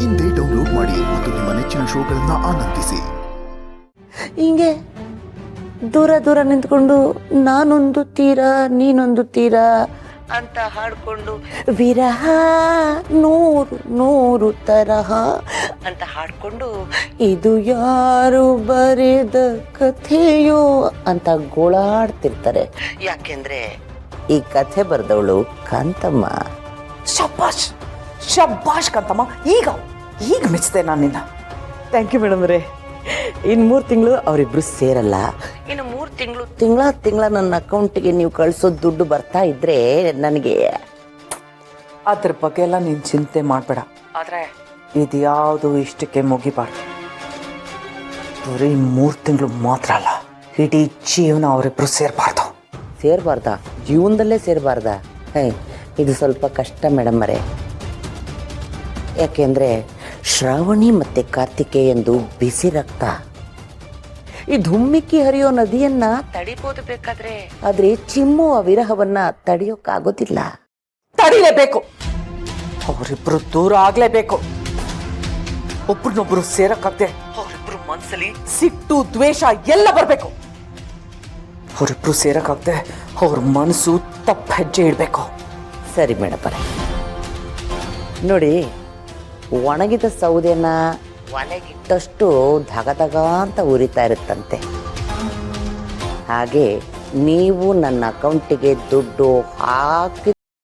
ಇಂದೇ ಡೌನ್ಲೋಡ್ ಮಾಡಿ ಮತ್ತು ನಿಮ್ಮ ನೆಚ್ಚಿನ ಶೋಗಳನ್ನ ಆನಂದಿಸಿ. ಹಿಂಗೆ ದೂರ ದೂರ ನಿಂತ್ಕೊಂಡು ನಾನೊಂದು ತೀರ ನೀನೊಂದು ತೀರ ಅಂತ ಹಾಡ್ಕೊಂಡು ವಿರಹ ನೂರು ನೂರು ತರಹ ಅಂತ ಹಾಡ್ಕೊಂಡು ಇದು ಯಾರು ಬರೆದ ಕಥೆಯೋ ಅಂತ ಗೋಳಾಡ್ತಿರ್ತಾರೆ. ಯಾಕೆಂದ್ರೆ ಈ ಕಥೆ ಬರೆದವಳು ಕಾಂತಮ್ಮ. ಶಬ್ಬಾಷ್ ಶಬ್ಬಾಷ್ ಕಾಂತಮ್ಮ, ಈಗ ಈಗ ಮೆಚ್ಚಿದೆ ನಾನು ನಿನ್ನ. ಥ್ಯಾಂಕ್ ಯು ಮೇಡಮ್ ರೇ. ಇನ್ನು 3 ತಿಂಗಳು ಅವರಿಬ್ರು ಸೇರಲ್ಲ. ಇನ್ನು 3 ತಿಂಗಳ ನನ್ನ ಅಕೌಂಟಿಗೆ ನೀವು ಕಳಿಸೋ ದುಡ್ಡು ಬರ್ತಾ ಇದ್ರೆ ನನಗೆ ಅದ್ರ ಬಗ್ಗೆ ಎಲ್ಲ ನೀನು ಚಿಂತೆ ಮಾಡಬೇಡ. ಆದರೆ ಇದ್ಯಾವುದು ಇಷ್ಟಕ್ಕೆ ಮುಗಿಬಾರ್ದು. ಬರೀ 3 ತಿಂಗಳು ಮಾತ್ರ ಅಲ್ಲ, ಇಡೀ ಜೀವನ ಅವರಿಬ್ರು ಸೇರಬಾರ್ದಾ? ಜೀವನದಲ್ಲೇ ಸೇರಬಾರ್ದಾ? ಇದು ಸ್ವಲ್ಪ ಕಷ್ಟ ಮೇಡಮ್ ಅವರೇ. ಯಾಕೆಂದರೆ ಶ್ರಾವಣಿ ಮತ್ತು ಕಾರ್ತಿಕೇಯಂದು ಬಿಸಿ ರಕ್ತ. ಈ ಧುಮ್ಮಿಕ್ಕಿ ಹರಿಯೋ ನದಿಯನ್ನ ತಡಿಬೋದು ಬೇಕಾದ್ರೆ, ಆದರೆ ಚಿಮ್ಮುವ ವಿರಹವನ್ನ ತಡೆಯೋಕ್ಕಾಗೋದಿಲ್ಲ. ತಡಿಲೇಬೇಕು. ಅವರಿಬ್ರು ದೂರ ಆಗ್ಲೇಬೇಕು. ಒಬ್ರನ್ನೊಬ್ರು ಸೇರಕ್ಕಾಗದೆ ಅವರಿಬ್ರು ಮನಸ್ಸಲ್ಲಿ ಸಿಟ್ಟು ದ್ವೇಷ ಎಲ್ಲ ಬರಬೇಕು. ಅವರಿಬ್ರು ಸೇರಕ್ಕಾಗದೆ ಅವ್ರ ಮನಸ್ಸು ತಪ್ಪ ಹೆಜ್ಜೆ ಇಡಬೇಕು. ಸರಿ ಮೇಡಮ್ ಅವರೇ. ನೋಡಿ, ಒಣಗಿದ ಸೌದೆನ ಒಣಗಿಟ್ಟಷ್ಟು ಧಗ ಅಂತ ಉರಿತಾ ಇರುತ್ತಂತೆ. ಹಾಗೆ ನೀವು ನನ್ನ ಅಕೌಂಟಿಗೆ ದುಡ್ಡು ಹಾಕಿ